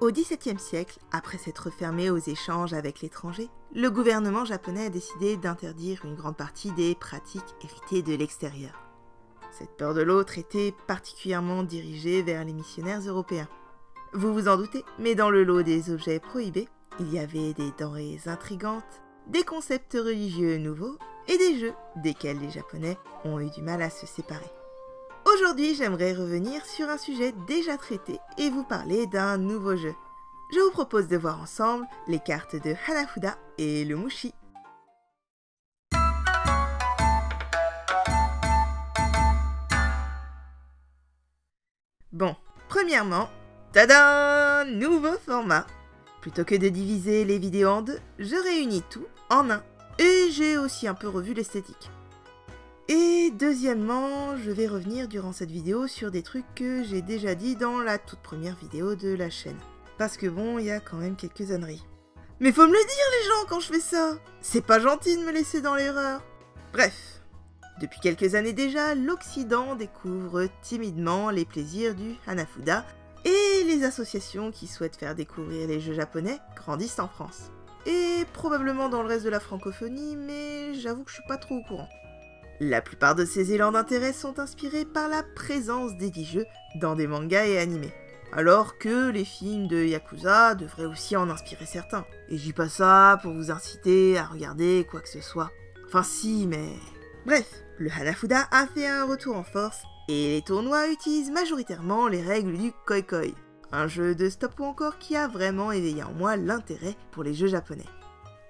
Au XVIIe siècle, après s'être fermé aux échanges avec l'étranger, le gouvernement japonais a décidé d'interdire une grande partie des pratiques héritées de l'extérieur. Cette peur de l'autre était particulièrement dirigée vers les missionnaires européens. Vous vous en doutez, mais dans le lot des objets prohibés, il y avait des denrées intrigantes, des concepts religieux nouveaux et des jeux desquels les Japonais ont eu du mal à se séparer. Aujourd'hui, j'aimerais revenir sur un sujet déjà traité et vous parler d'un nouveau jeu. Je vous propose de voir ensemble les cartes de Hanafuda et le Mushi. Bon, premièrement, tada! Nouveau format. Plutôt que de diviser les vidéos en deux, je réunis tout en un. Et j'ai aussi un peu revu l'esthétique. Et deuxièmement, je vais revenir durant cette vidéo sur des trucs que j'ai déjà dit dans la toute première vidéo de la chaîne. Parce que bon, il y a quand même quelques âneries. Mais faut me le dire les gens quand je fais ça! C'est pas gentil de me laisser dans l'erreur. Bref, depuis quelques années déjà, l'Occident découvre timidement les plaisirs du Hanafuda et les associations qui souhaitent faire découvrir les jeux japonais grandissent en France. Et probablement dans le reste de la francophonie, mais j'avoue que je suis pas trop au courant. La plupart de ces élans d'intérêt sont inspirés par la présence des dits jeux dans des mangas et animés. Alors que les films de Yakuza devraient aussi en inspirer certains. Et je dis pas ça pour vous inciter à regarder quoi que ce soit. Enfin si, mais... Bref, le Hanafuda a fait un retour en force, et les tournois utilisent majoritairement les règles du Koi-Koi, un jeu de stop ou encore qui a vraiment éveillé en moi l'intérêt pour les jeux japonais.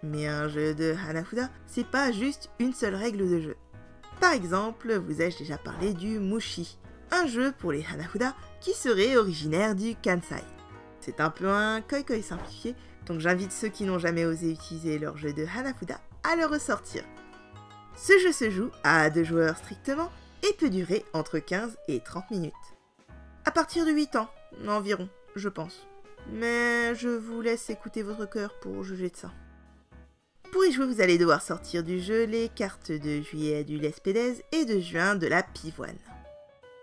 Mais un jeu de Hanafuda, c'est pas juste une seule règle de jeu. Par exemple, vous ai-je déjà parlé du Mushi, un jeu pour les Hanafuda qui serait originaire du Kansai. C'est un peu un Koi-Koi simplifié, donc j'invite ceux qui n'ont jamais osé utiliser leur jeu de Hanafuda à le ressortir. Ce jeu se joue à 2 joueurs strictement et peut durer entre 15 et 30 minutes. À partir de 8 ans, environ, je pense. Mais je vous laisse écouter votre cœur pour juger de ça. Pour y jouer, vous allez devoir sortir du jeu les cartes de juillet du Lespédez et de juin de la Pivoine.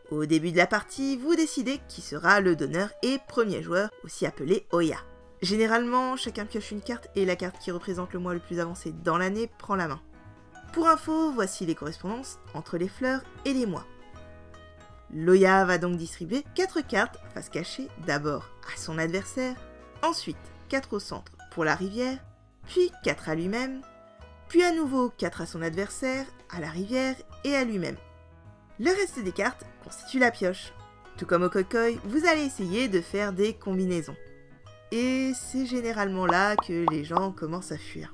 Au début de la partie, vous décidez qui sera le donneur et premier joueur, aussi appelé Oya. Généralement, chacun pioche une carte et la carte qui représente le mois le plus avancé dans l'année prend la main. Pour info, voici les correspondances entre les fleurs et les mois. L'Oya va donc distribuer 4 cartes face cachée d'abord à son adversaire, ensuite 4 au centre pour la rivière, puis 4 à lui-même, puis à nouveau 4 à son adversaire, à la rivière et à lui-même. Le reste des cartes constitue la pioche. Tout comme au Koi-Koi, vous allez essayer de faire des combinaisons. Et c'est généralement là que les gens commencent à fuir.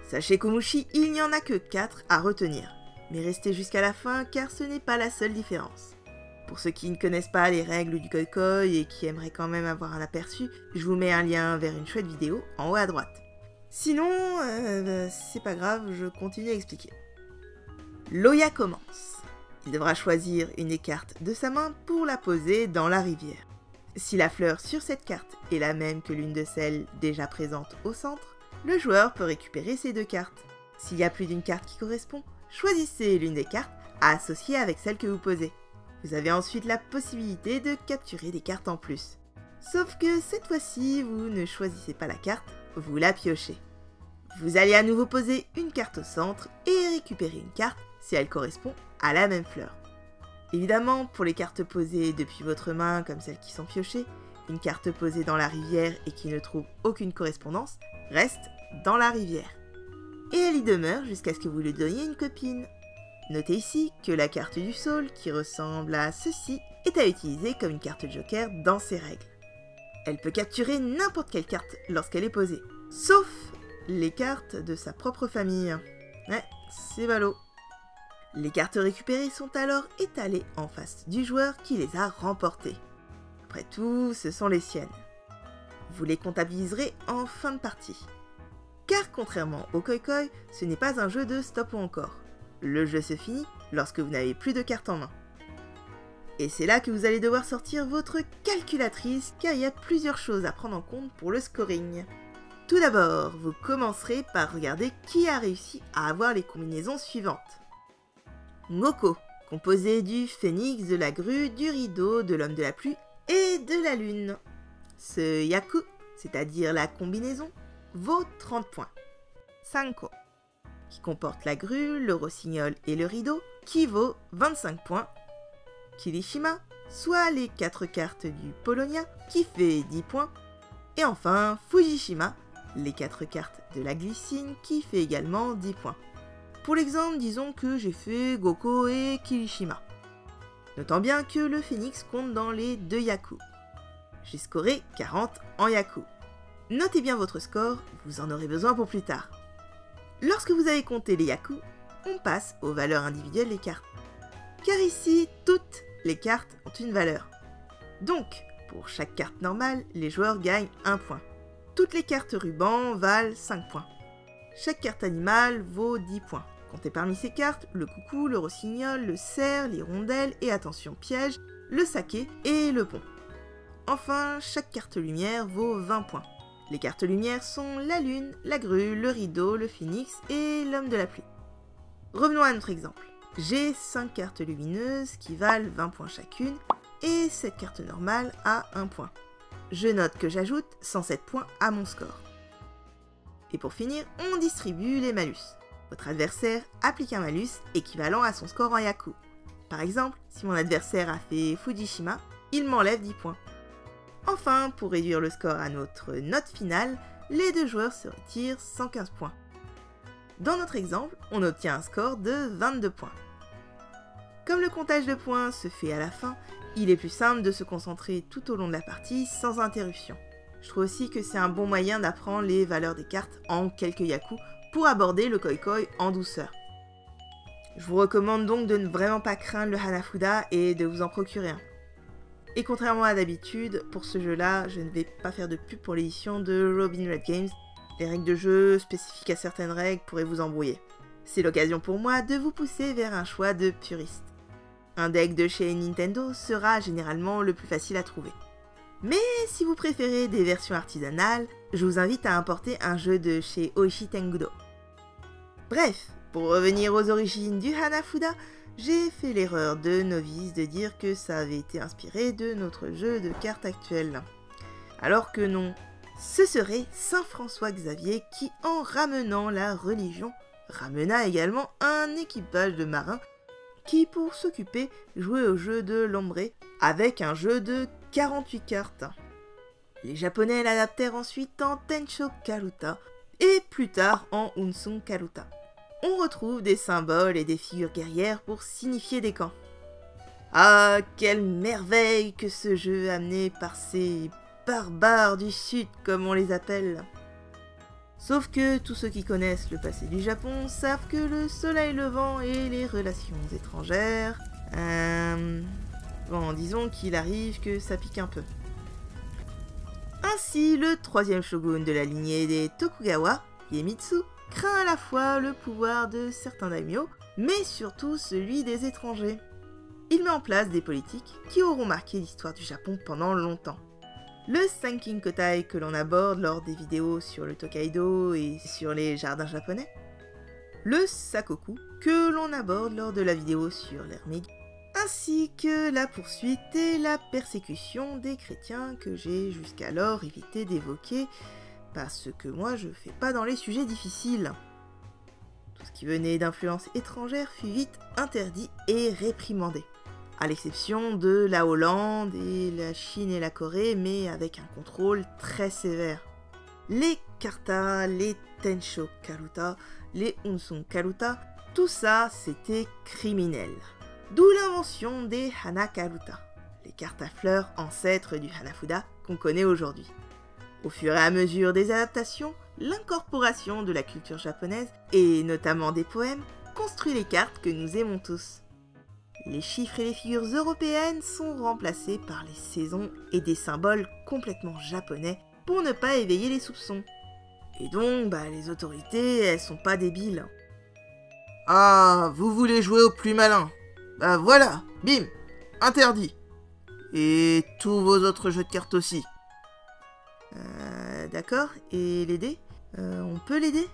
Sachez qu'au Mushi, il n'y en a que 4 à retenir, mais restez jusqu'à la fin car ce n'est pas la seule différence. Pour ceux qui ne connaissent pas les règles du Koi-Koi et qui aimeraient quand même avoir un aperçu, je vous mets un lien vers une chouette vidéo en haut à droite. Sinon, c'est pas grave, je continue à expliquer. L'Oya commence. Il devra choisir une des cartes de sa main pour la poser dans la rivière. Si la fleur sur cette carte est la même que l'une de celles déjà présentes au centre, le joueur peut récupérer ces 2 cartes. S'il y a plus d'une carte qui correspond, choisissez l'une des cartes à associer avec celle que vous posez. Vous avez ensuite la possibilité de capturer des cartes en plus. Sauf que cette fois-ci, vous ne choisissez pas la carte, vous la piochez. Vous allez à nouveau poser une carte au centre et récupérer une carte si elle correspond à la même fleur. Évidemment, pour les cartes posées depuis votre main comme celles qui sont piochées, une carte posée dans la rivière et qui ne trouve aucune correspondance reste dans la rivière. Et elle y demeure jusqu'à ce que vous lui donniez une copine. Notez ici que la carte du saule, qui ressemble à ceci, est à utiliser comme une carte joker dans ses règles. Elle peut capturer n'importe quelle carte lorsqu'elle est posée, sauf les cartes de sa propre famille. Ouais, c'est ballot. Les cartes récupérées sont alors étalées en face du joueur qui les a remportées. Après tout, ce sont les siennes. Vous les comptabiliserez en fin de partie. Car contrairement au Koi-Koi, ce n'est pas un jeu de stop ou encore. Le jeu se finit lorsque vous n'avez plus de cartes en main. Et c'est là que vous allez devoir sortir votre calculatrice car il y a plusieurs choses à prendre en compte pour le scoring. Tout d'abord, vous commencerez par regarder qui a réussi à avoir les combinaisons suivantes. Ngoko, composé du phénix, de la grue, du rideau, de l'homme de la pluie et de la lune. Ce yaku, c'est-à-dire la combinaison, vaut 30 points. Sanko, qui comporte la grue, le rossignol et le rideau, qui vaut 25 points. Kirishima, soit les 4 cartes du Polonia, qui fait 10 points. Et enfin, Fujishima, les 4 cartes de la glycine, qui fait également 10 points. Pour l'exemple, disons que j'ai fait Goko et Kirishima. Notant bien que le phénix compte dans les 2 yaku. J'ai scoré 40 en yaku. Notez bien votre score, vous en aurez besoin pour plus tard. Lorsque vous avez compté les yaku, on passe aux valeurs individuelles des cartes. Car ici, toutes les cartes ont une valeur. Donc, pour chaque carte normale, les joueurs gagnent 1 point. Toutes les cartes ruban valent 5 points. Chaque carte animale vaut 10 points. Comptez parmi ces cartes le coucou, le rossignol, le cerf, les rondelles et attention piège, le saké et le pont. Enfin, chaque carte lumière vaut 20 points. Les cartes lumière sont la lune, la grue, le rideau, le phénix et l'homme de la pluie. Revenons à notre exemple. J'ai 5 cartes lumineuses qui valent 20 points chacune et cette carte normale a 1 point. Je note que j'ajoute 107 points à mon score. Et pour finir, on distribue les malus. Votre adversaire applique un malus équivalent à son score en yaku. Par exemple, si mon adversaire a fait Fujishima, il m'enlève 10 points. Enfin, pour réduire le score à notre note finale, les 2 joueurs se retirent 115 points. Dans notre exemple, on obtient un score de 22 points. Comme le comptage de points se fait à la fin, il est plus simple de se concentrer tout au long de la partie sans interruption. Je trouve aussi que c'est un bon moyen d'apprendre les valeurs des cartes en quelques yaku pour aborder le koi-koi en douceur. Je vous recommande donc de ne vraiment pas craindre le Hanafuda et de vous en procurer un. Et contrairement à d'habitude, pour ce jeu-là, je ne vais pas faire de pub pour l'édition de Robin Red Games. Les règles de jeu spécifiques à certaines règles pourraient vous embrouiller. C'est l'occasion pour moi de vous pousser vers un choix de puriste. Un deck de chez Nintendo sera généralement le plus facile à trouver. Mais si vous préférez des versions artisanales, je vous invite à importer un jeu de chez Oishi Tengudo. Bref, pour revenir aux origines du Hanafuda, j'ai fait l'erreur de novice de dire que ça avait été inspiré de notre jeu de cartes actuel. Alors que non, ce serait Saint François Xavier qui, en ramenant la religion, ramena également un équipage de marins qui, pour s'occuper, jouait au jeu de l'ombré avec un jeu de 48 cartes. Les Japonais l'adaptèrent ensuite en Tencho Karuta et plus tard en Unsung Karuta. On retrouve des symboles et des figures guerrières pour signifier des camps. Ah, quelle merveille que ce jeu amené par ces barbares du Sud, comme on les appelle. Sauf que tous ceux qui connaissent le passé du Japon savent que le soleil levant et les relations étrangères... Bon, disons qu'il arrive que ça pique un peu. Ainsi, le 3e shogun de la lignée des Tokugawa, Iemitsu, craint à la fois le pouvoir de certains daimyo, mais surtout celui des étrangers. Il met en place des politiques qui auront marqué l'histoire du Japon pendant longtemps. Le Sankin Kotai que l'on aborde lors des vidéos sur le Tokaido et sur les jardins japonais. Le Sakoku que l'on aborde lors de la vidéo sur l'ère Meiji. Ainsi que la poursuite et la persécution des chrétiens que j'ai jusqu'alors évité d'évoquer parce que moi je fais pas dans les sujets difficiles. Tout ce qui venait d'influence étrangère fut vite interdit et réprimandé. À l'exception de la Hollande et la Chine et la Corée, mais avec un contrôle très sévère. Les Karta, les Tencho Karuta, les Unsung Karuta, tout ça c'était criminel. D'où l'invention des Hana Karuta, les cartes à fleurs ancêtres du Hanafuda qu'on connaît aujourd'hui. Au fur et à mesure des adaptations, l'incorporation de la culture japonaise, et notamment des poèmes, construit les cartes que nous aimons tous. Les chiffres et les figures européennes sont remplacés par les saisons et des symboles complètement japonais pour ne pas éveiller les soupçons. Et donc, les autorités, elles sont pas débiles. Ah, vous voulez jouer au plus malin? Voilà, bim, interdit. Et tous vos autres jeux de cartes aussi. D'accord, et les dés on peut les dés?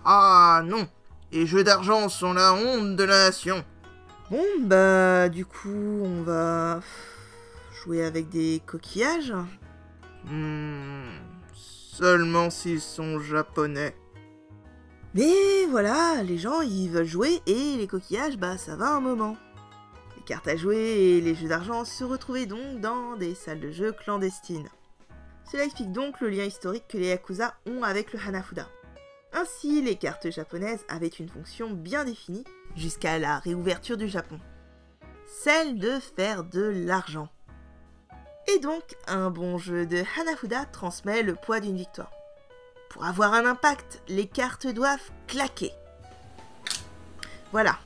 Ah non, les jeux d'argent sont la honte de la nation. Bon, du coup, on va jouer avec des coquillages. Seulement s'ils sont japonais. Mais voilà, les gens ils veulent jouer et les coquillages, ça va un moment. Les cartes à jouer et les jeux d'argent se retrouvaient donc dans des salles de jeux clandestines. Cela explique donc le lien historique que les Yakuza ont avec le Hanafuda. Ainsi, les cartes japonaises avaient une fonction bien définie jusqu'à la réouverture du Japon. Celle de faire de l'argent. Et donc, un bon jeu de Hanafuda transmet le poids d'une victoire. Pour avoir un impact, les cartes doivent claquer. Voilà.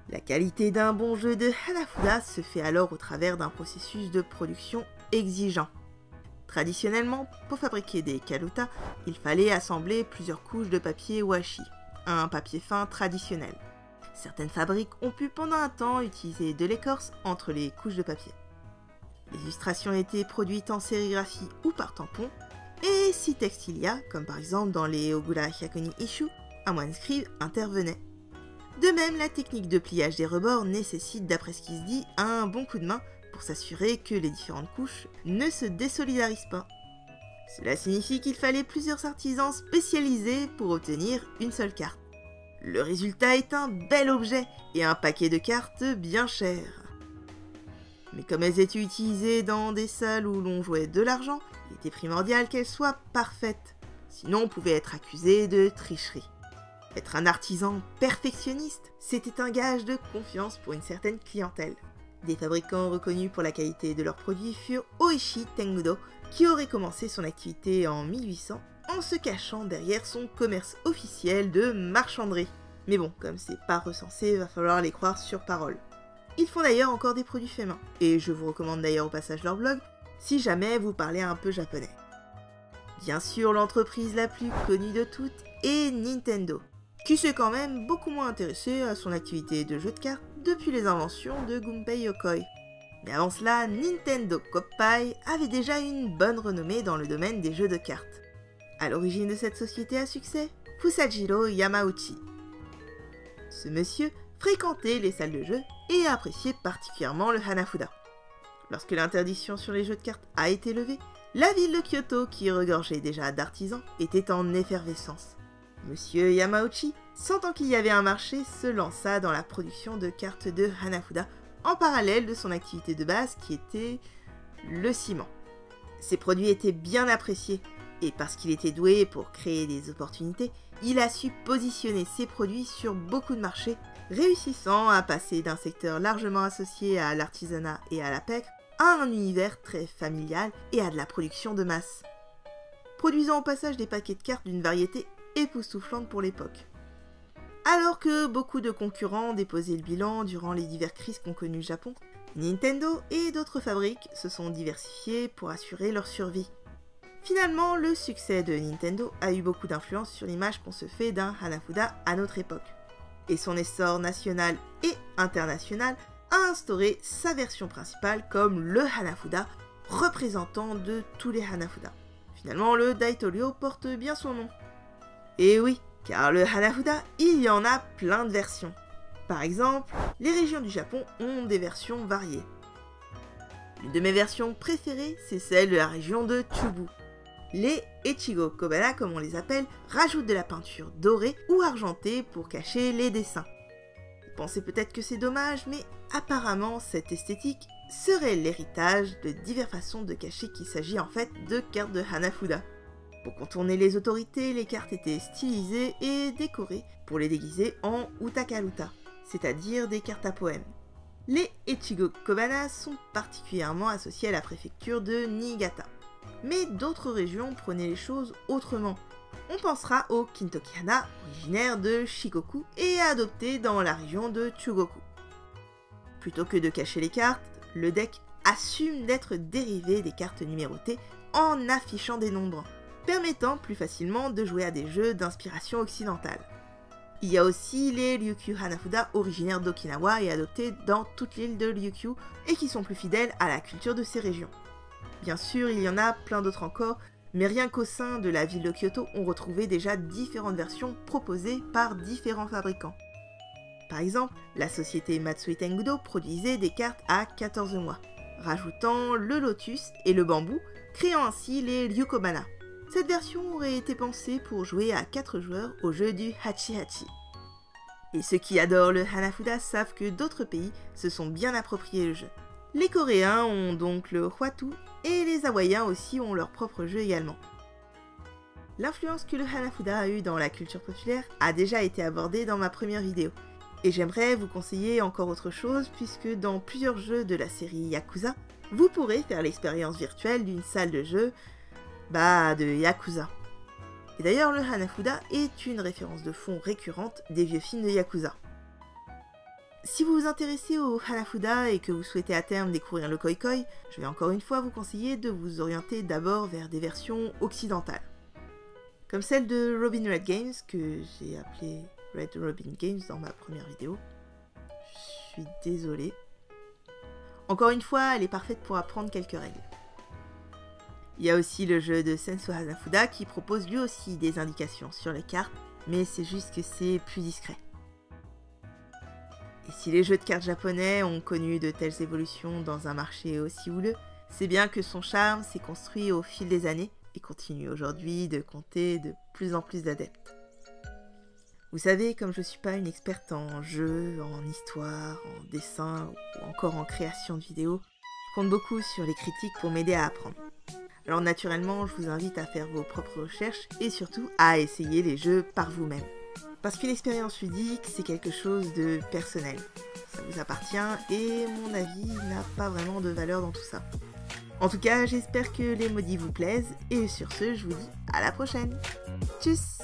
La qualité d'un bon jeu de Hanafuda se fait alors au travers d'un processus de production exigeant. Traditionnellement, pour fabriquer des karuta, il fallait assembler plusieurs couches de papier washi, un papier fin traditionnel. Certaines fabriques ont pu pendant un temps utiliser de l'écorce entre les couches de papier. Les illustrations étaient produites en sérigraphie ou par tampon, et si texte il y a, comme par exemple dans les Ogura Hyakuni Isshu, un manuscrit intervenait. De même, la technique de pliage des rebords nécessite, d'après ce qui se dit, un bon coup de main pour s'assurer que les différentes couches ne se désolidarisent pas. Cela signifie qu'il fallait plusieurs artisans spécialisés pour obtenir une seule carte. Le résultat est un bel objet et un paquet de cartes bien cher. Mais comme elles étaient utilisées dans des salles où l'on jouait de l'argent, il était primordial qu'elles soient parfaites, sinon on pouvait être accusé de tricherie. Être un artisan perfectionniste, c'était un gage de confiance pour une certaine clientèle. Des fabricants reconnus pour la qualité de leurs produits furent Oishi Tengudo, qui aurait commencé son activité en 1800 en se cachant derrière son commerce officiel de marchanderie. Mais bon, comme c'est pas recensé, va falloir les croire sur parole. Ils font d'ailleurs encore des produits faits main, et je vous recommande d'ailleurs au passage leur blog, si jamais vous parlez un peu japonais. Bien sûr, l'entreprise la plus connue de toutes est Nintendo, qui s'est quand même beaucoup moins intéressé à son activité de jeu de cartes depuis les inventions de Gunpei Yokoi. Mais avant cela, Nintendo Koppai avait déjà une bonne renommée dans le domaine des jeux de cartes. À l'origine de cette société à succès, Fusajiro Yamauchi. Ce monsieur fréquentait les salles de jeu et appréciait particulièrement le Hanafuda. Lorsque l'interdiction sur les jeux de cartes a été levée, la ville de Kyoto, qui regorgeait déjà d'artisans, était en effervescence. Monsieur Yamauchi, sentant qu'il y avait un marché, se lança dans la production de cartes de Hanafuda en parallèle de son activité de base qui était le ciment. Ces produits étaient bien appréciés et parce qu'il était doué pour créer des opportunités, il a su positionner ses produits sur beaucoup de marchés, réussissant à passer d'un secteur largement associé à l'artisanat et à la pêche à un univers très familial et à de la production de masse. Produisant au passage des paquets de cartes d'une variété époustouflante pour l'époque. Alors que beaucoup de concurrents déposaient le bilan durant les diverses crises qu'ont connues le Japon, Nintendo et d'autres fabriques se sont diversifiés pour assurer leur survie. Finalement, le succès de Nintendo a eu beaucoup d'influence sur l'image qu'on se fait d'un Hanafuda à notre époque. Et son essor national et international a instauré sa version principale comme le Hanafuda, représentant de tous les Hanafuda. Finalement, le Daitoryō porte bien son nom. Et oui, car le Hanafuda, il y en a plein de versions. Par exemple, les régions du Japon ont des versions variées. Une de mes versions préférées, c'est celle de la région de Chubu. Les Echigo Kobana, comme on les appelle, rajoutent de la peinture dorée ou argentée pour cacher les dessins. Vous pensez peut-être que c'est dommage, mais apparemment cette esthétique serait l'héritage de diverses façons de cacher qu'il s'agit en fait de cartes de Hanafuda. Pour contourner les autorités, les cartes étaient stylisées et décorées pour les déguiser en utakaruta, c'est-à-dire des cartes à poèmes. Les Echigo Kobana sont particulièrement associés à la préfecture de Niigata. Mais d'autres régions prenaient les choses autrement. On pensera au Kintoki-hana, originaire de Shikoku et adopté dans la région de Chugoku. Plutôt que de cacher les cartes, le deck assume d'être dérivé des cartes numérotées en affichant des nombres, permettant plus facilement de jouer à des jeux d'inspiration occidentale. Il y a aussi les Ryukyu Hanafuda originaires d'Okinawa et adoptés dans toute l'île de Ryukyu et qui sont plus fidèles à la culture de ces régions. Bien sûr, il y en a plein d'autres encore, mais rien qu'au sein de la ville de Kyoto, on retrouvait déjà différentes versions proposées par différents fabricants. Par exemple, la société Matsui Tengudo produisait des cartes à 14 mois. rajoutant le lotus et le bambou, créant ainsi les Ryukomana. Cette version aurait été pensée pour jouer à 4 joueurs au jeu du Hachi Hachi. Et ceux qui adorent le Hanafuda savent que d'autres pays se sont bien appropriés le jeu. Les Coréens ont donc le Hwatu et les Hawaïens aussi ont leur propre jeu également. L'influence que le Hanafuda a eue dans la culture populaire a déjà été abordée dans ma première vidéo. Et j'aimerais vous conseiller encore autre chose puisque dans plusieurs jeux de la série Yakuza, vous pourrez faire l'expérience virtuelle d'une salle de jeu, de Yakuza. Et d'ailleurs le Hanafuda est une référence de fond récurrente des vieux films de Yakuza. Si vous vous intéressez au Hanafuda et que vous souhaitez à terme découvrir le Koikoi, je vais encore une fois vous conseiller de vous orienter d'abord vers des versions occidentales. Comme celle de Robin Red Games, que j'ai appelée Red Robin Games dans ma première vidéo. Je suis désolée. Encore une fois, elle est parfaite pour apprendre quelques règles. Il y a aussi le jeu de Senso Hanafuda qui propose lui aussi des indications sur les cartes, mais c'est juste que c'est plus discret. Et si les jeux de cartes japonais ont connu de telles évolutions dans un marché aussi houleux, c'est bien que son charme s'est construit au fil des années et continue aujourd'hui de compter de plus en plus d'adeptes. Vous savez, comme je ne suis pas une experte en jeu, en histoire, en dessin ou encore en création de vidéos, je compte beaucoup sur les critiques pour m'aider à apprendre. Alors naturellement, je vous invite à faire vos propres recherches et surtout à essayer les jeux par vous-même. Parce qu'une expérience ludique, c'est quelque chose de personnel. Ça vous appartient et mon avis n'a pas vraiment de valeur dans tout ça. En tout cas, j'espère que les modifs vous plaisent et sur ce, je vous dis à la prochaine. Tchuss!